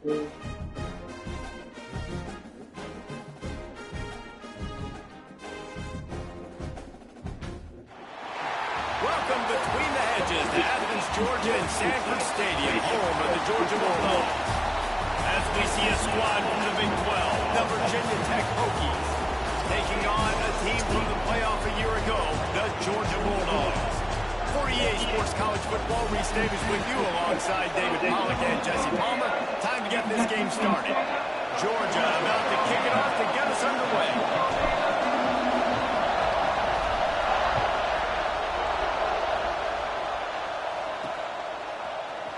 Welcome between the hedges to Athens, Georgia and Sanford Stadium, home of the Georgia Bulldogs. As we see a squad from the Big 12, the Virginia Tech Hokies, taking on a team from the playoff a year ago, the Georgia Bulldogs. For EA Sports College Football, Reese Davis with you alongside David Pollack and Jesse Palmer. Time to get this game started. Georgia about to kick it off to get us underway.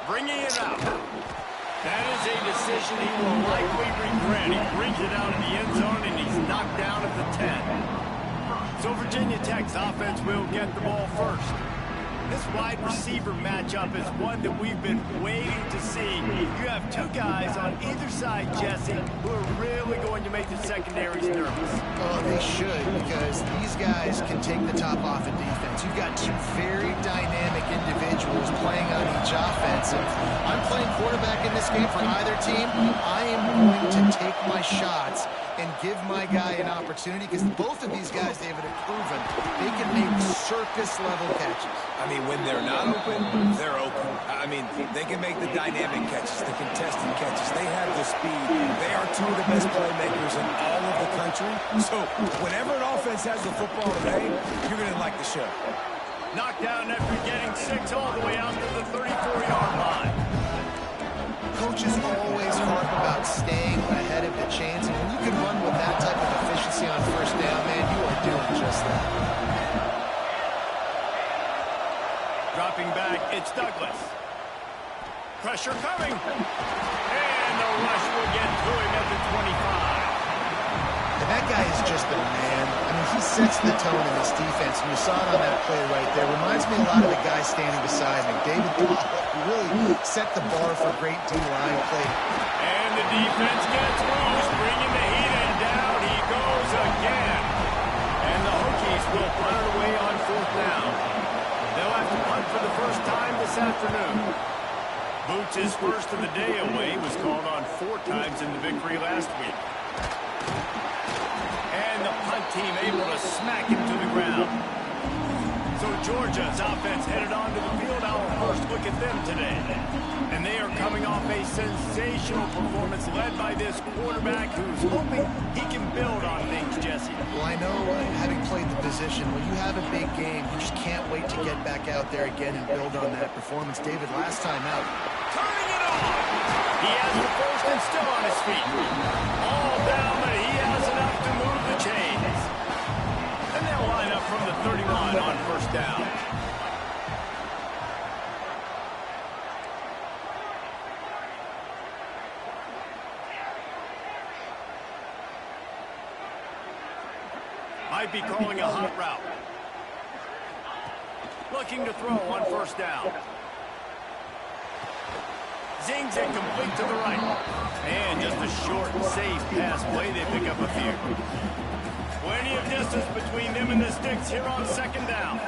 Bringing it out. That is a decision he will likely regret. He brings it out in the end zone, and he's knocked down at the 10. So Virginia Tech's offense will get the ball first. This wide receiver matchup is one that we've been waiting to see. You have two guys on either side, Jesse, who are really going to make the secondaries nervous. Oh, they should, because these guys can take the top off in defense. You've got two very dynamic individuals playing on each offense. And I'm playing quarterback in this game for either team. I am going to take my shots and give my guy an opportunity, because both of these guys, David, have proven they can make circus-level catches. I mean, when they're not open, they're open. I mean, they can make the dynamic catches, the contested catches. They have the speed. They are two of the best playmakers in all of the country. So whenever an offense has the football today, you're going to like the show. Knocked down after getting 6 all the way out to the 34-yard line. Coaches always harp about staying ahead of the chains, and when you can run with that type of efficiency on first down, man, you are doing just that. Dropping back, it's Douglas. Pressure coming. And the rush will get to him at the 25. And that guy is just the man. I mean, he sets the tone in this defense, and you saw it on that play right there. Reminds me a lot of the guy standing beside me, David Pollack, who really set the bar for great D-line play. And the defense gets loose, bringing the heat, and down he goes again. And the Hokies will punt it away on 4th down. They'll have to punt for the first time this afternoon. Boots' first of the day away was called on 4 times in the victory last week. And the punt team able to smack him to the ground. So Georgia's offense headed onto the field. Our first look at them today. And they are coming off a sensational performance led by this quarterback who's hoping he can build on things, Jesse. Well, I know, having played the position, when you have a big game, you just can't wait to get back out there again and build on that performance. David, last time out. Turning it on! He has the first and still on his feet. All down, but he has enough to move the chains. And they'll line up from the 31 on first down. Might be calling a hot route. Looking to throw on first down. Zings it complete to the right. And just a short, safe pass play. They pick up a few. Plenty of distance between them and the sticks here on 2nd down.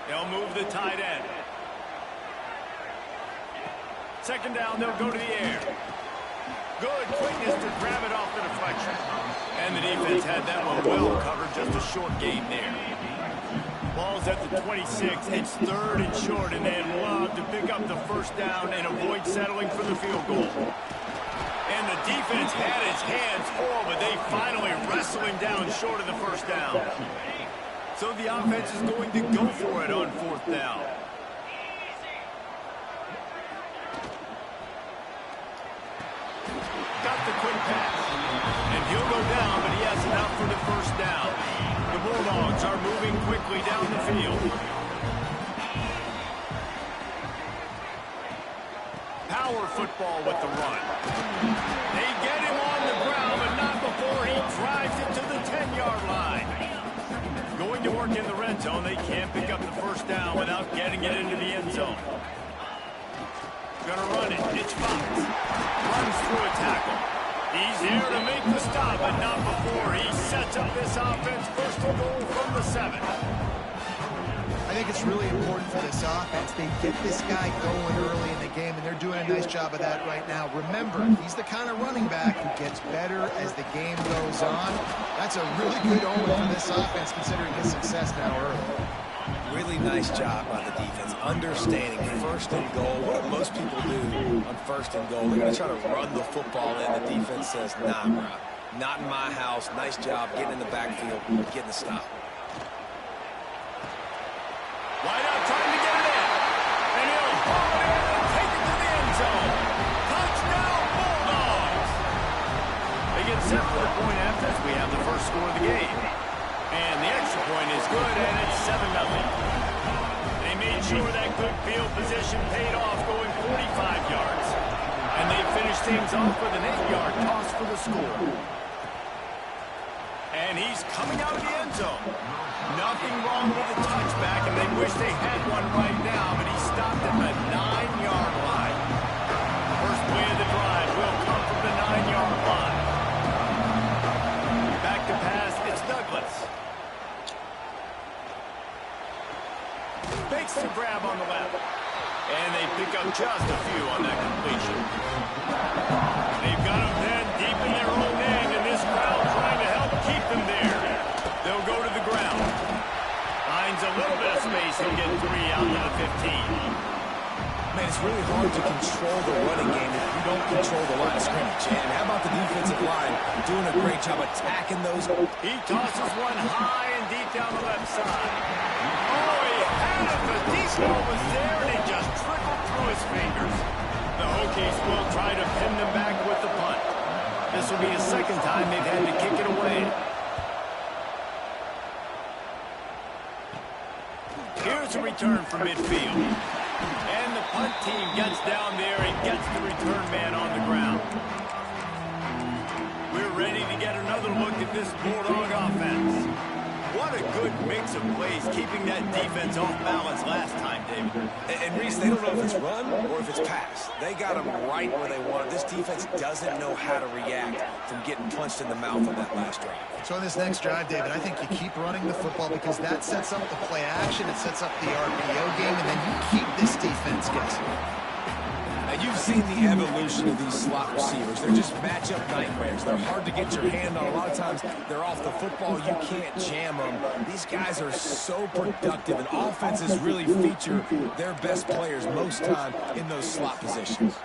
They'll move the tight end. 2nd down, they'll go to the air. Good quickness to grab it off the deflection. And the defense had that one well covered. Just a short gain there. Ball's at the 26. It's 3rd and short, and they'd love to pick up the first down and avoid settling for the field goal. And the defense had its hands full, but they finally wrestle him down short of the first down. So the offense is going to go for it on 4th down. Got the quick pass. And he'll go down, but he has enough for the first down. The Bulldogs are moving quickly down the field. Power football with the run. They get him on the ground, but not before he drives it to the 10-yard line. Going to work in the red zone. They can't pick up the first down without getting it into the end zone. Gonna run it. It's Fox. Runs through a tackle. He's here to make the stop, but not before he sets up this offense. First and goal from the 7. I think it's really important for this offense. They get this guy going early in the game, and they're doing a nice job of that right now. Remember, he's the kind of running back who gets better as the game goes on. That's a really good omen for this offense, considering his success now early. Really nice job by the defense, understanding first and goal. What do most people do on first and goal? They're going to try to run the football in. The defense says, nah, bro, not in my house. Nice job getting in the backfield, getting the stop. Wide out, trying to get it in. And he'll haul it in and take it to the end zone. Touchdown, Bulldogs! They get set for the point after as we have the first score of the game. And the extra point is good, and it's 7-0. They made sure that good field position paid off, going 45 yards. And they finished things off with an 8-yard toss for the score. And he's coming out of the end zone. Nothing wrong with the touchback, and they wish they had one right now, but he stopped at the 9-yard line. First play of the drive will come from the 9-yard line. Back to pass, it's Douglas. Makes the grab on the left. And they pick up just a few on that completion. They've got him then deep in their own end, and this crowd trying to help keep them there. They'll go to the ground. Finds a little bit of space and get 3 out to the 15. Man, it's really hard to control the running game if you don't control the line of scrimmage. And how about the defensive line doing a great job attacking those? He tosses one high and deep down the left side. Oh, he had it, but Diesel was there, and he just trickled through his fingers. The Hokies will try to pin them back with the punt. This will be the second time they've had to kick it away. Here's a return from midfield. And the punt team gets down there and gets the return man on the ground. We're ready to get another look at this Bulldog offense. What a good mix of plays, keeping that defense off balance last time, David. And Reese, they don't know if it's run or if it's pass. They got them right where they want it. This defense doesn't know how to react from getting punched in the mouth on that last drive. So on this next drive, David, I think you keep running the football because that sets up the play action, it sets up the RPO game, and then you keep this defense guessing. Now, you've seen the evolution of these slot receivers. They're just matchup nightmares. They're hard to get your hand on. A lot of times, they're off the football. You can't jam them. These guys are so productive, and offenses really feature their best players most time in those slot positions.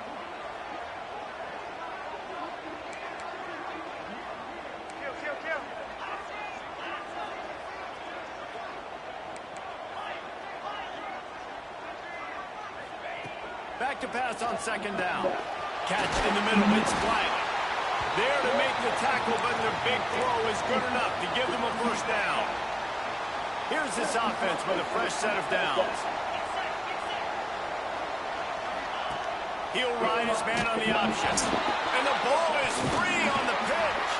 Back to pass on second down. Catch in the middle, it's Blythe. There to make the tackle, but the big throw is good enough to give them a first down. Here's this offense with a fresh set of downs. He'll ride his man on the option. And the ball is free on the pitch.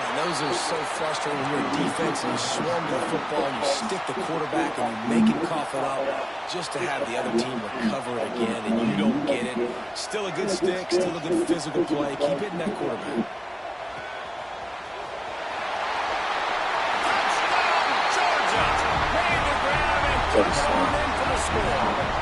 And those are so frustrating when you're a defense and you swarm the football and you stick the quarterback and you make him cough it up just to have the other team recover it again and you don't get it. Still a good stick, still a good physical play. Keep hitting that quarterback. Touchdown, Georgia! Made the grab and took it on in for the score.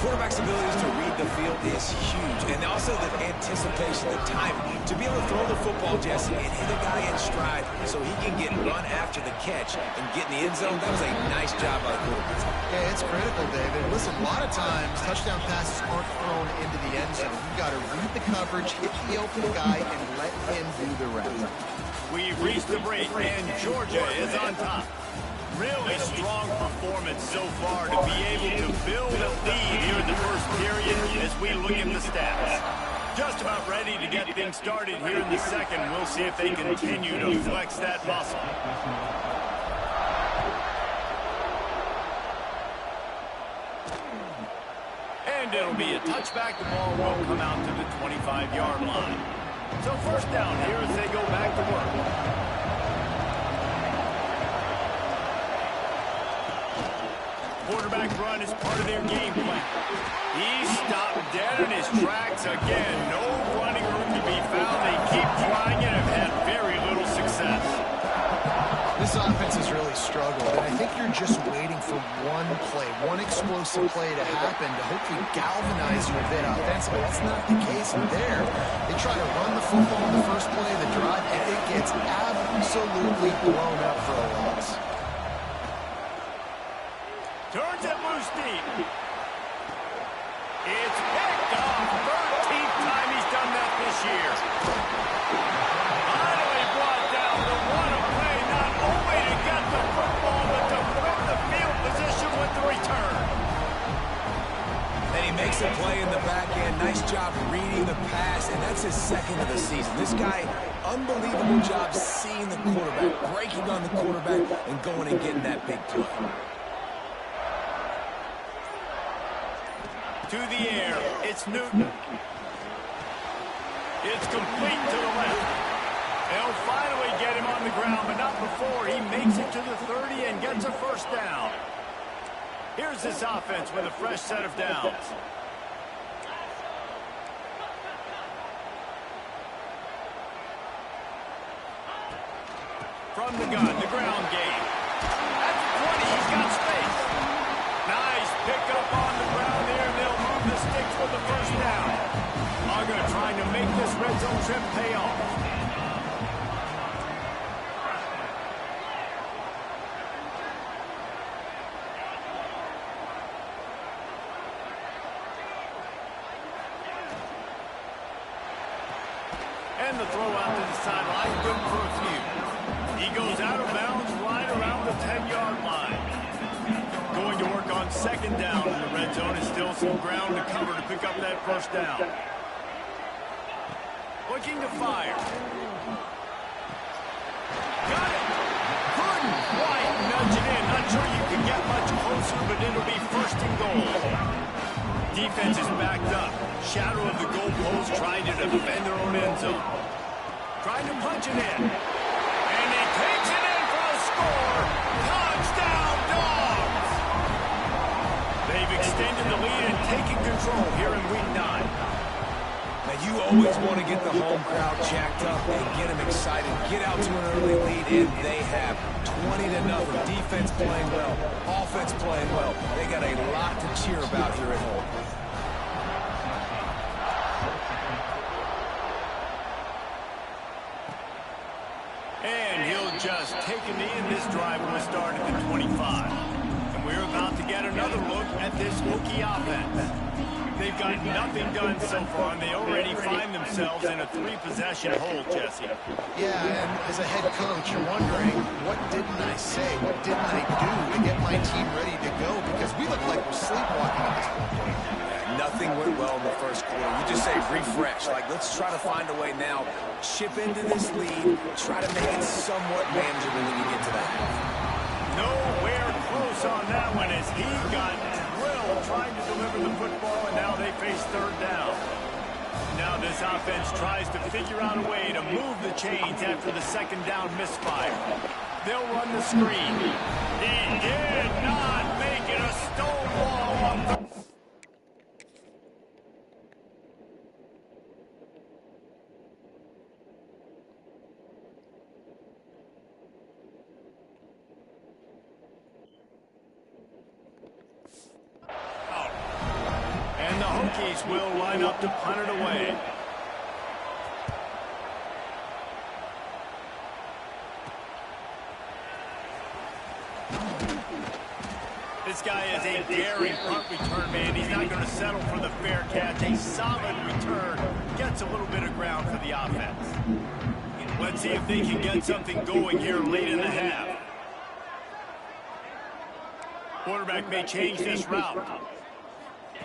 Quarterback's abilities to read the field is huge, and also the anticipation, the timing. To be able to throw the football, Jesse, and hit a guy in stride so he can get run after the catch and get in the end zone, that was a nice job by the quarterback. Yeah, it's critical, David. Listen, a lot of times, touchdown passes aren't thrown into the end zone. You've got to read the coverage, hit the open guy, and let him do the rest. We've reached the break, and Georgia is on top. Really strong performance so far to be able to build a lead here in the first period as we look at the stats. Just about ready to get things started here in the second. We'll see if they continue to flex that muscle. And it'll be a touchback. The ball will come out to the 25-yard line. So first down here as they go back to work. quarterback run is part of their game plan. He stopped dead in his tracks again. No running room to be found. They keep trying and have had very little success. This offense has really struggled, and I think you're just waiting for one play, one explosive play to happen to hopefully galvanize you a bit offensively. That's not the case there. They try to run the football in the first play of the drive, and it gets absolutely blown up for a loss. Turns it loose deep. It's picked off. 13th time he's done that this year. Finally brought down the one-play, not only to get the football, but to win the field position with the return. And he makes a play in the back end. Nice job reading the pass, and that's his second of the season. This guy, unbelievable job seeing the quarterback, breaking on the quarterback, and going and getting that big play. To the air, it's Newton. It's complete to the left. They'll finally get him on the ground, but not before he makes it to the 30 and gets a first down. Here's this offense with a fresh set of downs. From the gun, the ground game. At the 20, he's got space. Nice pickup on the ground there, and they'll move the sticks with the first down. Uga trying to make this red zone trip pay off. And the throw out to the sideline, good for a few. He goes out of bounds right around the 10-yard line. Going to work on second down in the red zone. Is still some ground to cover to pick up that first down. Looking to fire. Got it. Couldn't quite nudge it in. Not sure you can get much closer, but it'll be first and goal. Defense is backed up. Shadow of the goalpost trying to defend their own end zone. Trying to punch it in. And he takes it in for a score. Touchdown, Dogs! They've extended the lead and taken control here in Week 9. Now, you always want to get the home crowd jacked up and get them excited. Get out to an early lead, and they have 20-0. Defense playing well, offense playing well. They got a lot to cheer about here at home. And he'll just take a knee, and this drive will start at the 25. And we're about to get another look at this Hokie offense. They've got nothing done so far, and they already find themselves in a three-possession hole, Jesse. Yeah, and as a head coach, you're wondering, what didn't I say? What didn't I do to get my team ready to go? Because we look like we're sleepwalking at this point. Nothing went well in the first quarter. You just say refresh. Like, let's try to find a way now. Chip into this lead. Try to make it somewhat manageable when you get to that. Nowhere close on that one as he got drilled trying to deliver the football, and now they face third down. Now this offense tries to figure out a way to move the chains after the second down misfire. They'll run the screen. He did not make it a stone wall on third. And the Hokies will line up to punt it away. This guy is a daring punt return man. He's not going to settle for the fair catch. A solid return. Gets a little bit of ground for the offense. Let's see if they can get something going here late in the half. Quarterback may change this route.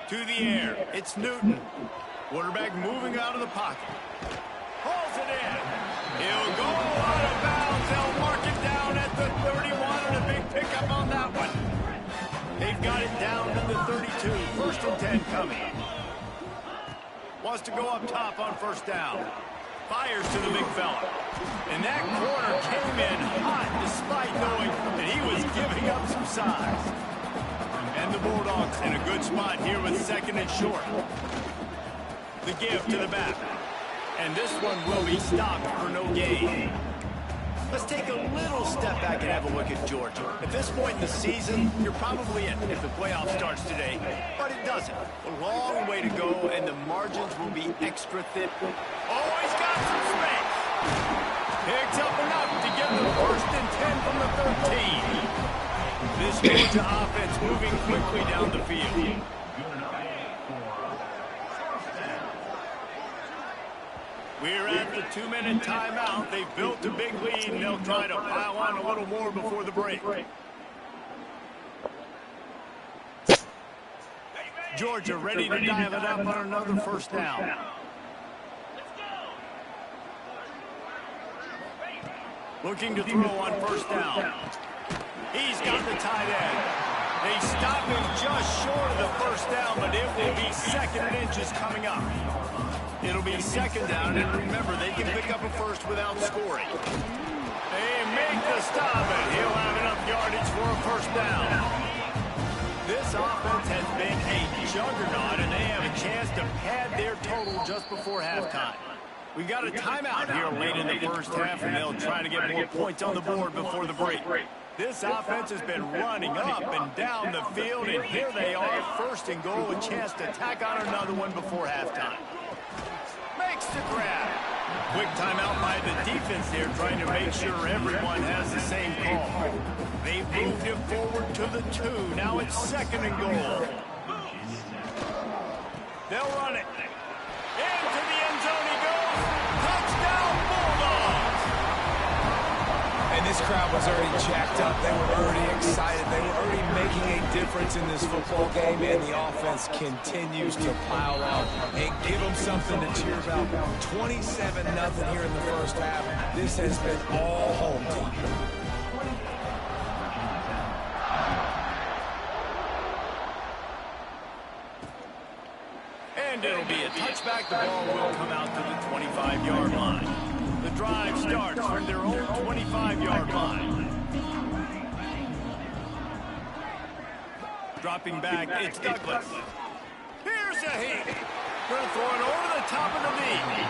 To the air, it's Newton. Quarterback moving out of the pocket. Hauls it in. He'll go out of bounds. They'll mark it down at the 31, and a big pickup on that one. They've got it down to the 32. First and 10 coming. Wants to go up top on first down. Fires to the big fella. And that corner came in hot despite knowing that he was giving up some size. And Dogs in a good spot here with second and short. The give to the back. And this one will be stopped for no gain. Let's take a little step back and have a look at Georgia. At this point in the season, you're probably in if the playoff starts today, but it doesn't. A long way to go, and the margins will be extra thin. Oh, he's got some space. Picks up enough to get the first and 10 from the 13. This Georgia offense moving quickly down the field. We're at the 2-minute timeout. They've built a big lead, and they'll try to pile on a little more before the break. Georgia ready to dial it up on another first down. Looking to throw on first down. He's got the tight end. They stop him just short of the first down, but it will be second and inches coming up. It'll be second down, and remember, they can pick up a first without scoring. They make the stop, and he'll have enough yardage for a first down. This offense has been a juggernaut, and they have a chance to pad their total just before halftime. We've got a timeout here late in the first half, and they'll try to get more points on the board before the break. This offense has been running up and down the field, and here they are, first and goal, a chance to tack on another one before halftime. Makes the grab. Quick timeout by the defense there, trying to make sure everyone has the same call. They've moved him forward to the 2. Now it's second and goal. They'll run it. Into the end zone he goes. Touchdown, Bulldogs. And this crowd was already jacked up. They were already excited. They were already making a difference in this football game, and the offense continues to pile on and give them something to cheer about. 27-0 here in the first half. This has been all home team. And it'll be a touchback. The ball will come out to the 25-yard line. The drive starts from their own 25-yard line. Dropping back, it's Douglas. Here's a hit. Going to throw it over the top of the knee.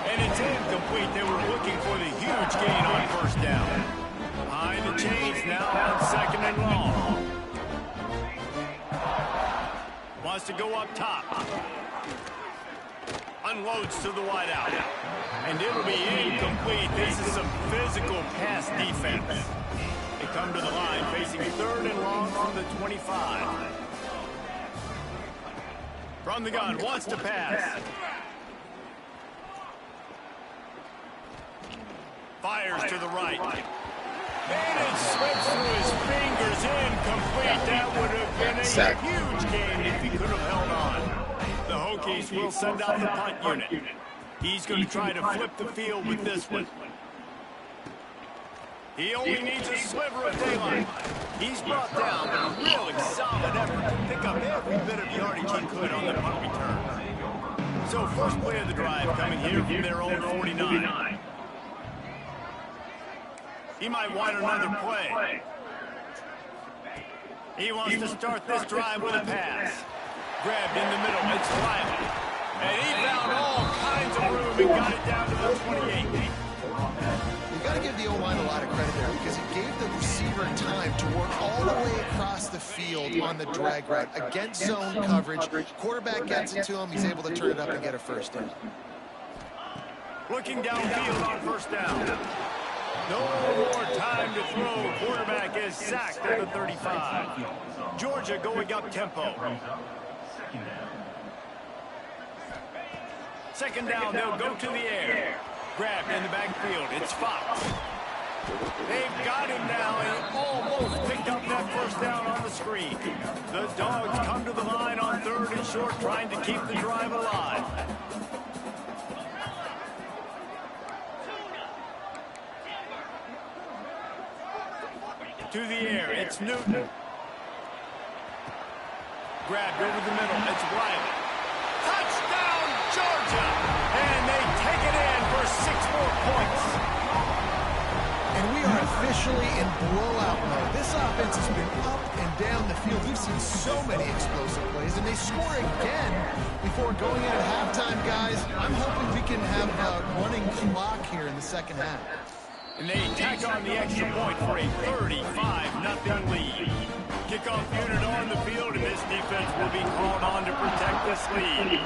And it's incomplete. They were looking for the huge gain on first down. Behind the chains now on second and long. Wants to go up top. Unloads to the wideout. And it'll be incomplete. This is some physical pass defense. They come to the line facing third and long from the 25. From the gun, wants to pass. Fires to the right. And it slips through his fingers, incomplete. That would have been a huge gain if he could have held on. The Hokies will send out the punt unit. He's going to try to flip the field with this one. He only needs a sliver of daylight. He's brought down, but a really solid effort to pick up every bit of yardage he could on the punt return. So first play of the drive coming here from their own 49. He might want another play. He wants to start this drive with a pass. Grabbed in the middle, it's Riley. And he found all kinds of room and got it down to the 28. You've got to give the O-line a lot of credit there because it gave the receiver time to work all the way across the field on the drag route against zone coverage. Quarterback gets it to him, he's able to turn it up and get a first down. Looking downfield on first down. No more time to throw. Quarterback is sacked at the 35. Georgia going up tempo. Second down, they'll go to the air. Grabbed in the backfield, it's Fox. They've got him now, and he almost picked up that first down on the screen. The Dogs come to the line on third and short, trying to keep the drive alive. To the air, it's Newton. Grabbed over the middle, it's Riley. Touchdown, Georgia! And they take it in for 6 more points. And we are officially in blowout mode. This offense has been up and down the field. We've seen so many explosive plays, and they score again before going into halftime, guys. I'm hoping we can have a running clock here in the second half. And they tack on the extra point for a 35-0 lead. Kickoff unit on the field, and this defense will be called on to protect this lead.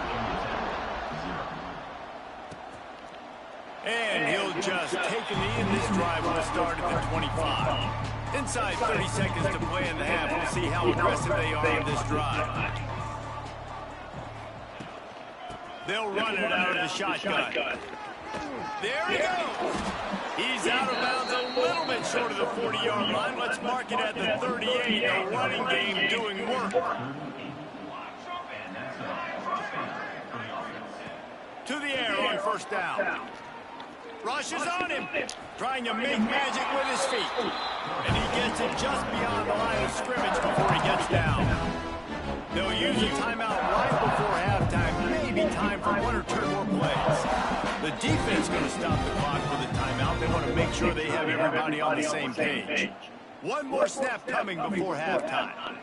And he'll just take a knee, and this drive will start at the 25. Inside 30 seconds to play in the half. We'll see how aggressive they are on this drive. They'll run it out of the shotgun. There he goes. He's out of bounds a little bit short of the 40-yard line. Let's mark it at the 38. A running game doing work. To the air on first down. Rushes on him, trying to make magic with his feet. And he gets it just beyond the line of scrimmage before he gets down. They'll use a timeout right before halftime. Maybe time for one or two more plays. The defense is going to stop the clock with a timeout. They want to make sure they have everybody on the same page. One more snap coming before halftime.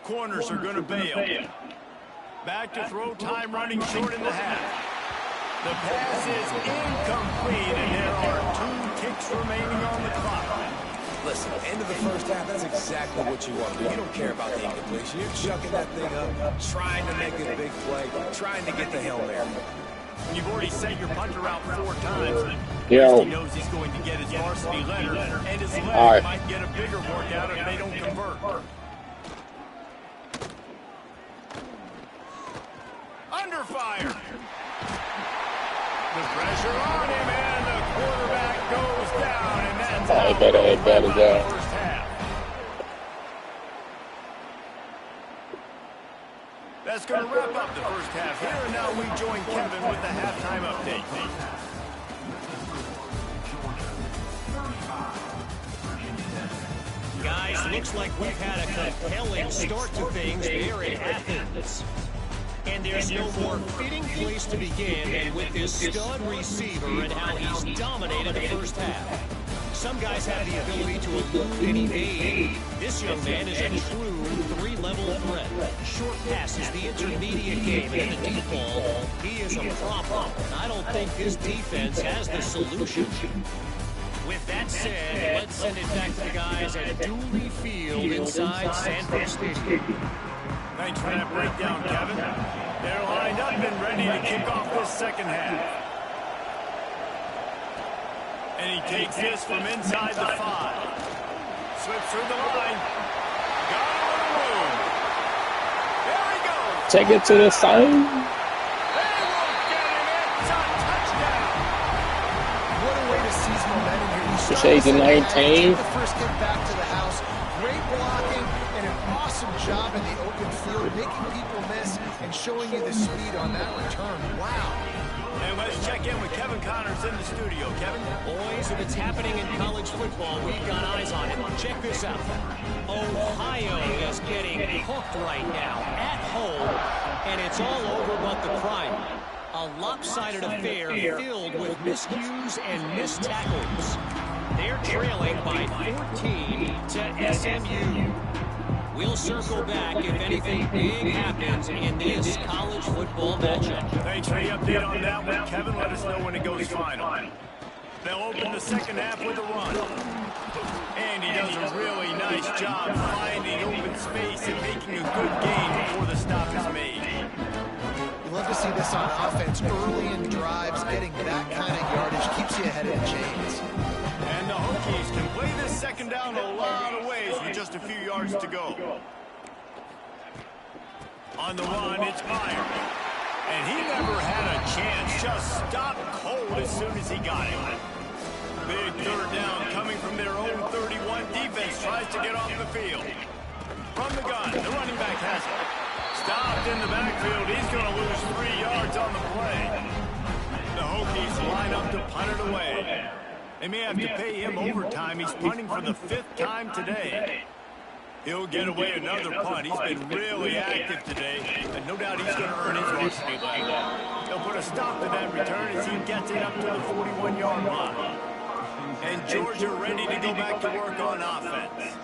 Corners are going to bail. Back to throw, time running short in the half. The pass is incomplete, and there are 2 ticks remaining on the clock. Listen, end of the first half, that's exactly what you want to do. You don't care about the incompletion. You're chucking that thing up, trying to make a big play, trying to get the Hail Mary. You've already set your punter out 4 times. He knows he's going to get his varsity letter, and his letter might get a bigger workout if they don't convert. Under fire. The pressure on him, and the quarterback goes down, and that's how the first half. That's going to wrap up the first half here, and now we join Kevin with the halftime update. Guys, looks like we've had a compelling start to things here in Athens. And there's no more fitting place to begin than with this stud receiver and how he's dominated the first half. Some guys have the ability to elude and evade. This young man is a true 3-level threat. Short passes, the intermediate game, and the deep ball. He is a problem. I don't think this defense has the solution. With that said, let's send it back to the guys at Dooley Field inside Sanford Stadium. Thanks for that breakdown, Kevin. They're lined up and ready to kick off this second half. And he takes this from inside the 5. Slips through the line. Got a little room. There he goes. Take it to the side. They won't get him. It's a touchdown. What a way to seize momentum here. Shades of 19. The first get back to the house. Great blocking and an awesome job in the open field, making people miss and showing you the speed on that return. Wow. And let's check in with Kevin Connors in the studio. Kevin? Boys, if it's happening in college football, we've got eyes on it. Check this out. Ohio is getting hooked right now at home, and it's all over but the crime. A lopsided affair filled with miscues and missed tackles. They're trailing by 14 to SMU. We'll circle back if anything big happens in this college football matchup. Thanks for the update on that one, Kevin. Let us know when it goes final. They'll open the second half with a run. And he does a really nice job finding open space and making a good gain before the stop is made. You love to see this on offense early in drives. Getting that kind of yardage keeps you ahead of the chains. And the Hokies can play this second down a lot of ways with just a few yards to go. On the run, it's Meyer. And he never had a chance. Just stopped cold as soon as he got him. Big third down coming from their own 31. Defense tries to get off the field. From the gun, the running back has it. Stopped in the backfield. He's going to lose 3 yards on the play. The Hokies line up to punt it away. They may have to pay him overtime. He's punting for the 5th time today. He'll get away another punt. He's been really active today, and no doubt he's going to earn his varsity leg. They'll put a stop to that return as he gets it up to the 41-yard line. And Georgia ready to go back to work on offense.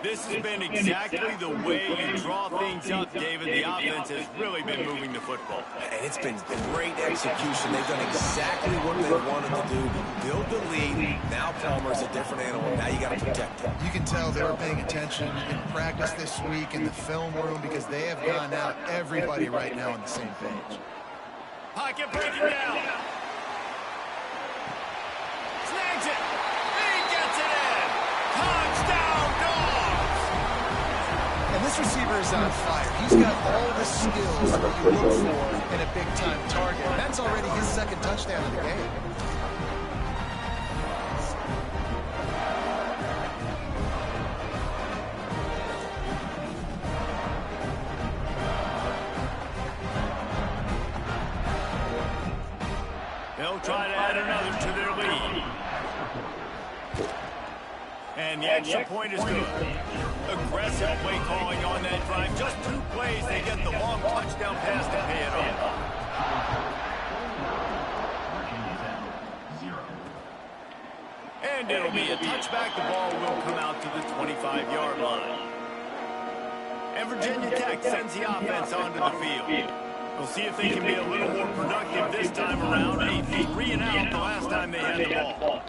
This has been exactly the way you draw things up, David. The offense has really been moving the football. And it's been great execution. They've done exactly what they wanted to do. Build the lead. Now Palmer's a different animal. Now you got to protect him. You can tell they were paying attention in practice this week in the film room because they have gone out everybody right now on the same page. Pocket breaking down. Snags it. He gets it in. Touchdown, Dogs. And this receiver is on fire. He's got all the skills that you look for in a big-time target. That's already his second touchdown of the game. They'll try to add another to their lead. And the extra point is good. Aggressive play calling on that drive. Just 2 plays, they get the long touchdown pass to pay it off. And it'll be a touchback. The ball will come out to the 25-yard line. And Virginia Tech sends the offense onto the field. We'll see if they can be a little more productive this time around. A 3 and out the last time they had the ball.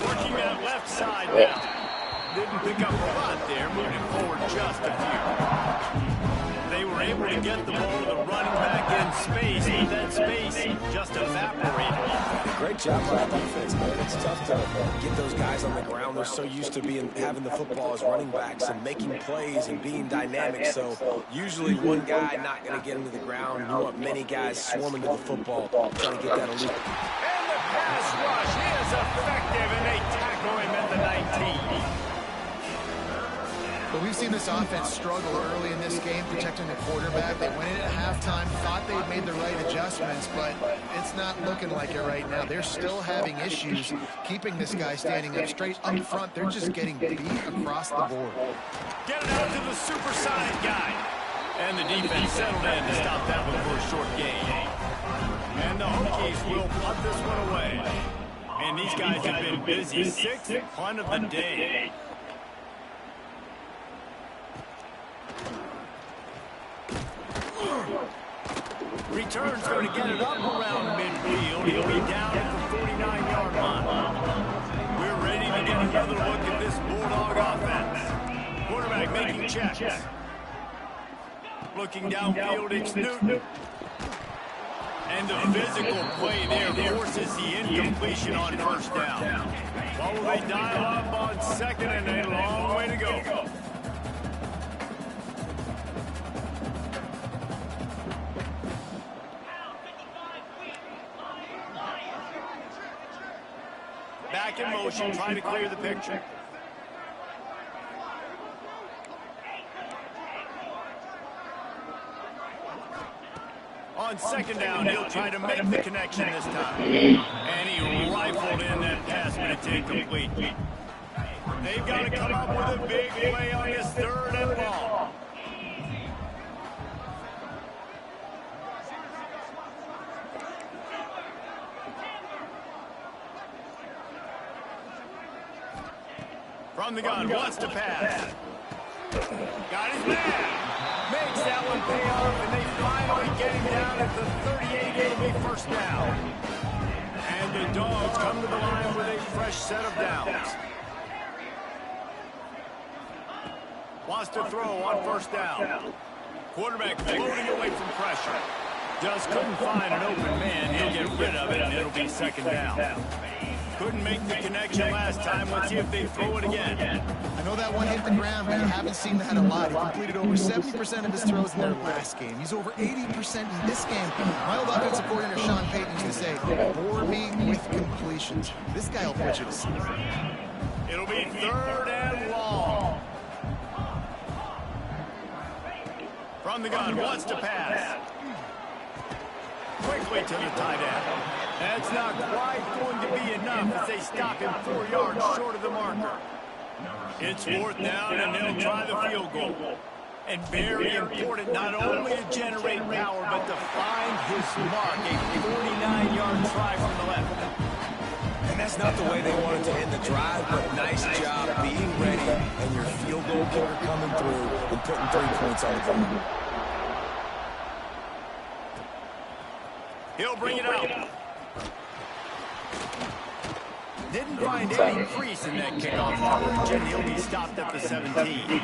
Working that left side now. Didn't pick up a lot there, moving forward just a few. They were able to get the ball to the running back in space, but that space just evaporated. Great job by the defense, man. It's tough to get those guys on the ground. They're so used to having the football as running backs and making plays and being dynamic. So usually one guy not going to get into the ground. You want many guys swarming to the football, trying to get that elite. And the pass rush is effective, and they tackle him at the 19. But we've seen this offense struggle early in this game protecting the quarterback. They went in at halftime, thought they'd made the right adjustments, but it's not looking like it right now. They're still having issues keeping this guy standing up straight up front. They're just getting beat across the board. Get it out to the supersonic guy. And the defense settled in to stop that one for a short gain. And the Hokies will punt this one away. And these guys have been busy. 6th punt of the day. Return's going to get it up around midfield. He'll be down at the 49-yard line. We're ready to get another look at this Bulldog offense. Quarterback making checks. Looking downfield, it's Newton. And the physical play there forces the incompletion on first down. What will they dial up on second, and a long way to go. Back in motion, trying to clear the picture. On second down, he'll try to make the connection this time. And he rifled in that pass, but it's incomplete. They've got to come up with a big play on this 3rd and long. From the gun, wants to pass. Got his man. Makes that one pay off, and they finally get him down at the 38. It'll be first down. And the Dogs come to the line with a fresh set of downs. Wants to throw on first down. Quarterback floating away from pressure. Just couldn't find an open man. He'll get rid of it, and it'll be second down. Couldn't make the connection last time. Let's see if they throw it again. I know that one hit the ground, but you haven't seen that a lot. He completed over 70% of his throws in their last game. He's over 80% in this game. My old offensive coordinator, Sean Payton, used to say, bore me with completions. This guy will put you to sleep. It'll be 3rd and long. From the gun, wants to pass. Quickly to the tight end. That's not quite going to be enough as they stop him 4 yards short of the marker. It's 4th down, and they'll try the field goal. And very important not only to generate power, but to find his mark. A 49-yard try from the left. That's not the way they wanted to end the drive, but nice job being ready and your field goal kicker coming through and putting 3 points on the board. He'll bring it out. Didn't find any crease in that kickoff coverage, and he'll be stopped at the 17.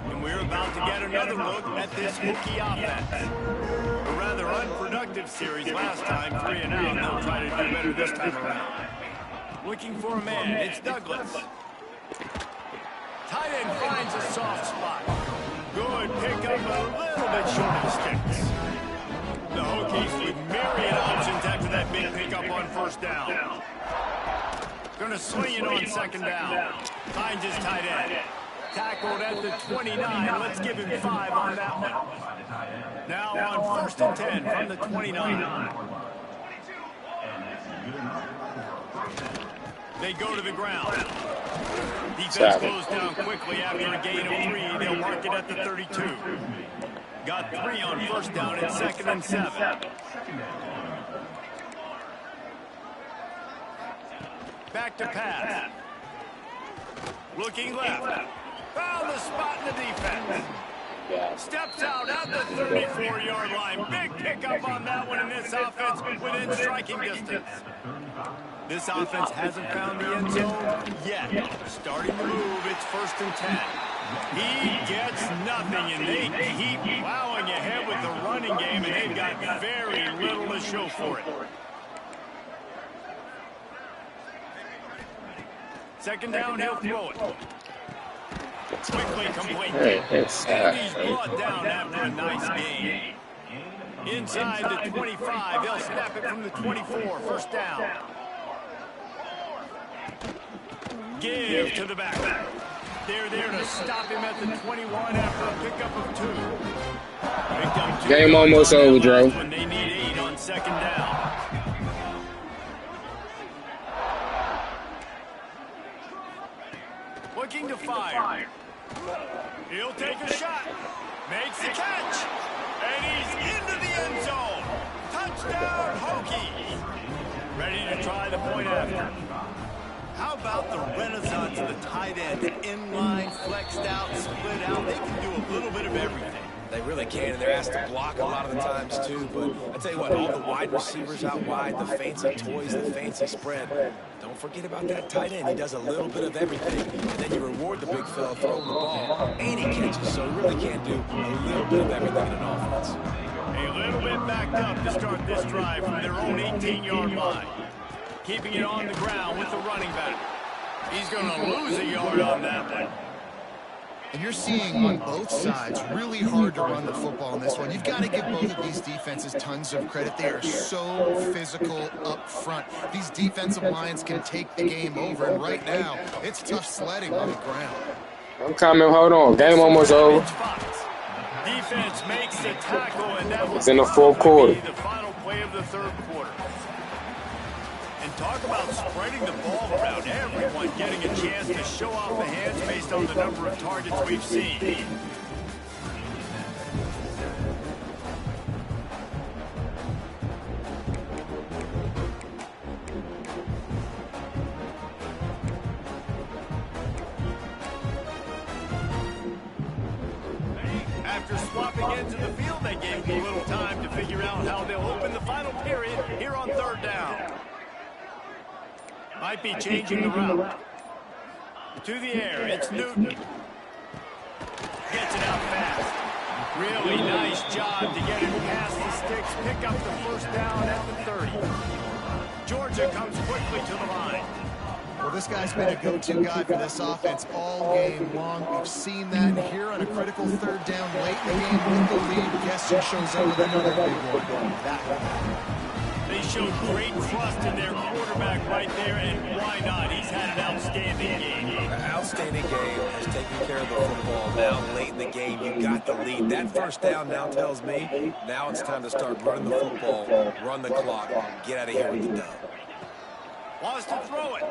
And we're about to get another look at this hooky offense. A rather unproductive series last time, 3 and out. They'll try to do better this time around. Looking for a man, it's Douglas. Tight end finds a soft spot. Good pickup, a little bit short of the sticks. The Hokies with myriad options after that big pickup on first down. Gonna swing it on second down. Finds his tight end. Tackled at the 29. Let's give him 5 on that one. Now on first and 10 from the 29. They go to the ground. Defense goes down quickly after a gain of 3. They'll mark it at the 32. Got 3 on first down at 2nd and 7. Back to pass. Looking left. Found the spot in the defense. Steps out at the 34-yard line. Big pickup on that one in this offense within striking distance. This offense hasn't found the end zone yet. Starting to move, it's 1st and 10. He gets nothing, and they keep plowing ahead with the running game, and they've got very little to show for it. Second down, he'll throw it. Quickly complete. And he's brought down after a nice gain. Inside the 25, they'll snap it from the 24, first down. Give to the back. They're there to stop him at the 21 after a pickup of 2. Game almost over, Joe. When they need 8 on second down. Looking to fire. He'll take a shot. Makes the catch. And he's into the end zone. Touchdown, Hokies. Ready to try the point after. How about the renaissance of the tight end? Inline, flexed out, split out. They can do a little bit of everything. They really can, and they're asked to block a lot of the times, too. But I tell you what, all the wide receivers out wide, the fancy toys, the fancy spread. Don't forget about that tight end. He does a little bit of everything. And then you reward the big fella throwing the ball, and he catches. So he really can do a little bit of everything in an offense. A little bit backed up to start this drive from their own 18-yard line. Keeping it on the ground with the running back. He's going to lose a yard on that one. And you're seeing on both sides really hard to run the football in this one. You've got to give both of these defenses tons of credit. They are so physical up front. These defensive lines can take the game over, and right now it's tough sledding on the ground. I'm coming. Hold on. Game almost over. Defense makes the tackle, and that was in the 4th quarter. The final play of the 3rd quarter. And talk about spreading the ball around. Everyone getting a chance to show off the hands based on the number of targets we've seen. After swapping into the field, they gave him a little time to figure out how they'll open the final period here on 3rd down. Might be changing the route. To the air, it's Newton. Gets it out fast. Really nice job to get it past the sticks, pick up the first down at the 30. Georgia comes quickly to the line. Well, this guy's been a go-to guy for this offense all game long. We've seen that here on a critical 3rd down late in the game with the lead. Guess who shows up with another big one? That one. They showed great trust in their quarterback right there, and why not? He's had an outstanding game. An outstanding game, has taken care of the football. Now, late in the game, you got the lead. That first down now tells me now it's time to start running the football, run the clock, get out of here with the dub. Wants to throw it.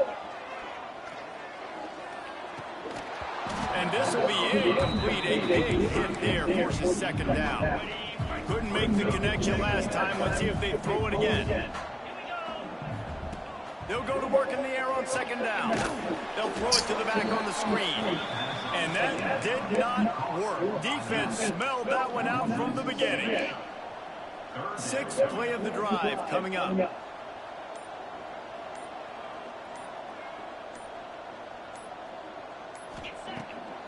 And this will be incomplete. A big hit there forces 2nd down. Couldn't make the connection last time. Let's see if they throw it again. They'll go to work in the air on second down. They'll throw it to the back on the screen. And that did not work. Defense smelled that one out from the beginning. Sixth play of the drive coming up.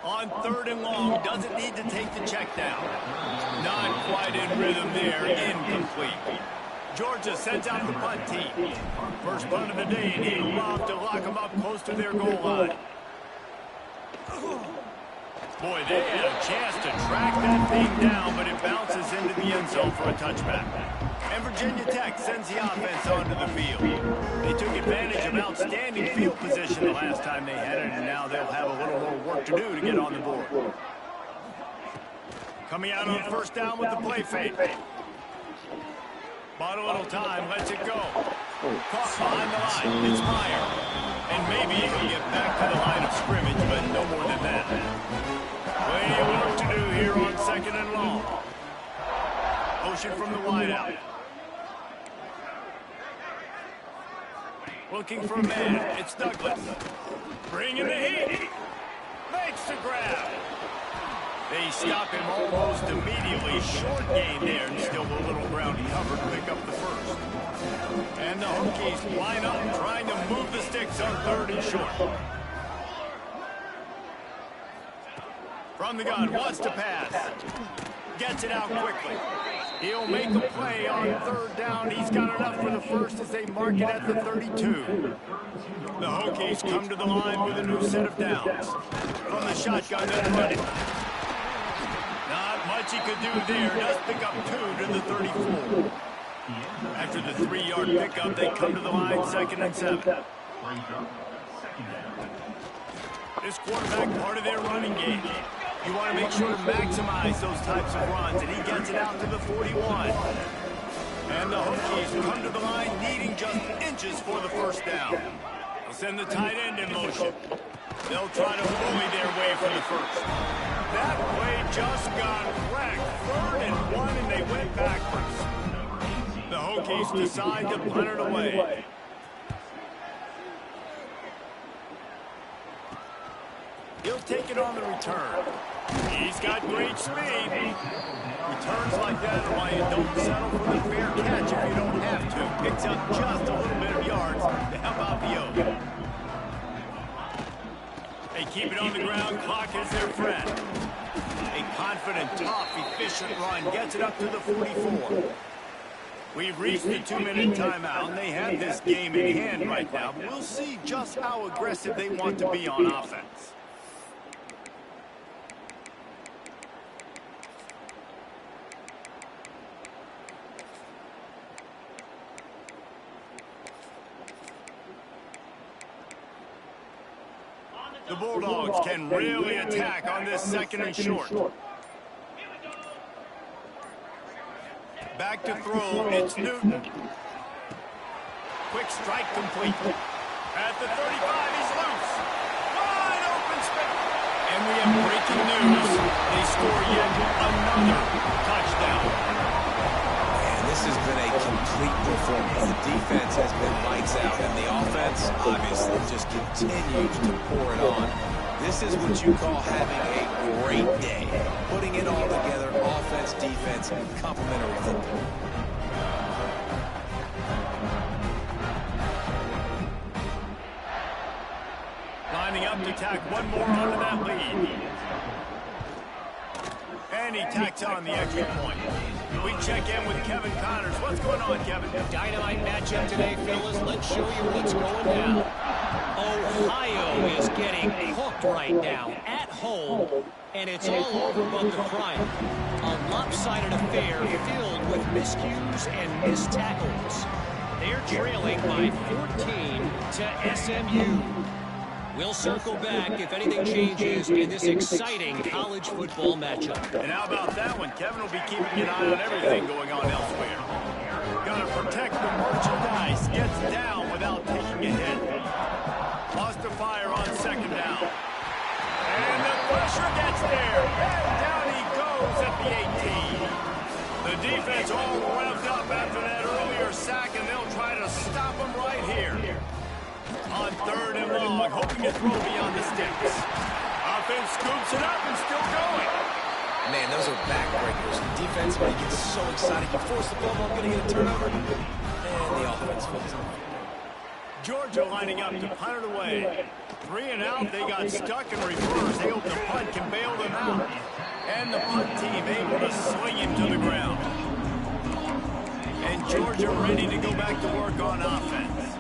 On third and long, doesn't need to take the check down. Not quite in rhythm there, incomplete. Georgia sends out the punt team. First punt of the day, need a lob to lock them up close to their goal line. Boy, they had a chance to track that thing down, but it bounces into the end zone for a touchback. And Virginia Tech sends the offense onto the field. They took advantage of outstanding field position the last time they had it, and now they'll have a little more work to do to get on the board. Coming out on first down with the play fake. Bought a little time, lets it go. Caught behind the line, it's Meyer. And maybe he can get back to the line of scrimmage, but no more than that. Plenty of work to do here on second and long. Motion from the wideout. Looking for a man, it's Douglas. Bringing the heat. Makes the grab. They stop him almost immediately. Short gain there, and still a little ground cover to pick up the first. And the Hokies line up, trying to move the sticks on third and short. From the gun, wants to pass. Gets it out quickly. He'll make a play on third down. He's got enough for the first as they mark it at the 32. The Hokies come to the line with a new set of downs. From the shotgun, they're running. Not much he could do there. Does pick up 2 to the 34. After the 3-yard pickup, they come to the line, 2nd and 7. This quarterback, part of their running game. You want to make sure to maximize those types of runs, and he gets it out to the 41. And the Hokies come to the line needing just inches for the first down. They'll send the tight end in motion. They'll try to bully their way for the first. That play just got wrecked. 3rd and 1, and they went backwards. The Hokies decide to punt it away. He'll take it on the return. He's got great speed. Returns like that are why you don't settle for the fair catch if you don't have to. Picks up just a little bit of yards to help out the Oak. They keep it on the ground. Clock is their friend. A confident, tough, efficient run gets it up to the 44. We've reached the 2-minute timeout, and they have this game in hand right now. But we'll see just how aggressive they want to be on offense. The Bulldogs can really attack on this 2nd and short. Back to throw, it's Newton. Quick strike complete. At the 35, he's loose. Wide open space. And we have breaking news. They score yet another touchdown. And this has been a complete performance. The defense has been lights out, and the offense obviously just continues to pour it on. This is what you call having a great day. Putting it all together, offense, defense, complementary football. Lining up to tack one more onto that lead. And he tacks on the extra point. We check in with Kevin Connors. What's going on, Kevin? Dynamite matchup today, fellas. Let's show you what's going down. Ohio is getting hooked right now at home, and it's all over but the crying. A lopsided affair filled with miscues and missed tackles. They're trailing by 14 to SMU. We'll circle back if anything changes in this exciting college football matchup. And how about that one? Kevin will be keeping an eye on everything going on elsewhere. Got to protect the merchandise. Gets down without taking a hit. Lost to fire on 2nd down. And the pressure gets there. And down he goes at the 18. The defense all revved up after that earlier sack, and they'll try to stop him right here. On 3rd and long, hoping to throw beyond the sticks. Offense scoops it up and still going. Man, those are backbreakers. Defensively, you get so excited. You force the ball, going to get a turnover. And the offense falls out. Georgia lining up to punt it away. 3 and out, they got stuck in reverse. They hope the punt can bail them out. And the punt team able to sling him to the ground. And Georgia ready to go back to work on offense.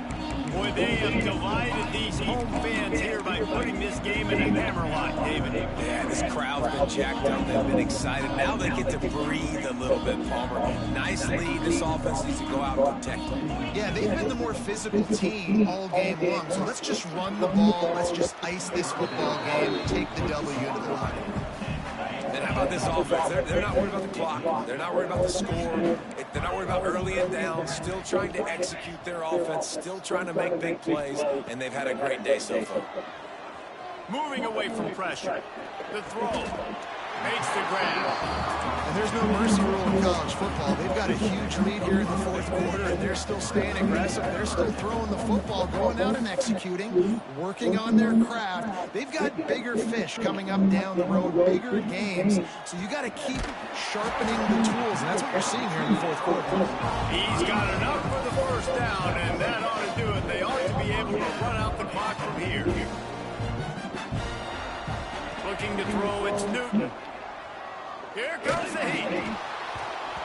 Boy, they have divided these home fans here by putting this game in a hammerlock, David. Yeah, this crowd's been jacked up. They've been excited. Now they get to breathe a little bit, Palmer. Nice lead. This offense needs to go out and protect them. Yeah, they've been the more physical team all game long. So let's just run the ball. Let's just ice this football game and take the W to the line. And how about this offense? They're not worried about the clock. They're not worried about the score. They're not worried about early and down. Still trying to execute their offense. Still trying to make big plays. And they've had a great day so far. Moving away from pressure. The throw. Makes the grab. And there's no mercy rule in college football. They've got a huge lead here in the 4th quarter, and they're still staying aggressive. They're still throwing the football, going out and executing, working on their craft. They've got bigger fish coming up down the road, bigger games. So you got to keep sharpening the tools, and that's what you're seeing here in the 4th quarter. He's got enough for the first down, and that ought to do it. They ought to be able to run out the clock from here. Looking to throw, it's Newton. Here comes the heat.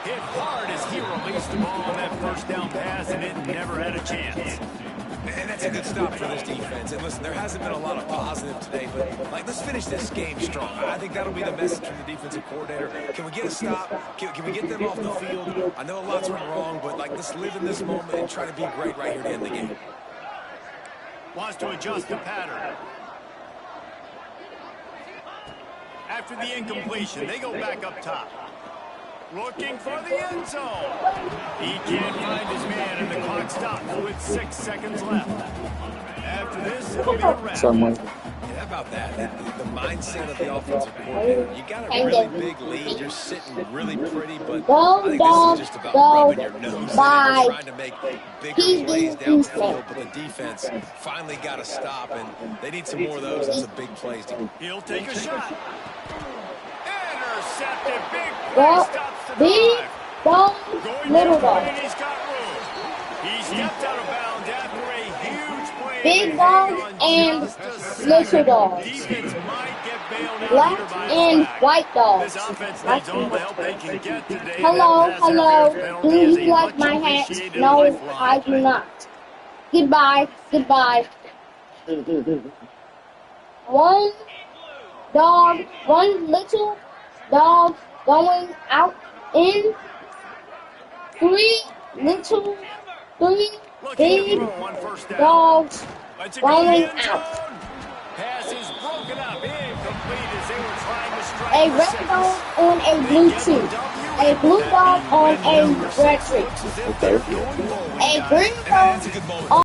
Hit hard as he released the ball on that first down pass, and it never had a chance. And that's a good stop for this defense. And listen, there hasn't been a lot of positive today, but let's finish this game strong. I think that'll be the message from the defensive coordinator. Can we get a stop? Can we get them off the field? I know a lot's went wrong, but let's live in this moment and try to be great right here to end the game. Wants to adjust the pattern. After the incompletion, they go back up top. Looking for the end zone. He can't find his man, and the clock stops with 6 seconds left. After this, it'll be a wrap. Someone. Yeah, how about that? The mindset of the offensive coordinator. You got a really big lead. You're sitting really pretty, but I think this is just about rubbing your nose in and trying to make bigger plays down the field. But the defense finally got to stop, and they need some more of those and some big plays. He'll take a shot. Intercepted. Big play stops the drive. Little dog. He's got room. He stepped out of bounds after a huge play. Big dog and little dog. Defense might get bailed out Black here by and flag. white dogs. This offense needs all the help they can get today. Hello, That pass hello. interference Do penalty is you a like much my hat? appreciated No, lifeline I do today. not. Goodbye, goodbye. One little dog going out in. Three big dogs going out. Pass is broken up, incomplete as they were trying to strike A the red six. dog on a blue tree. A blue dog on a red tree. Looks as if they're going forward, A guys. green And that's a good moment. dog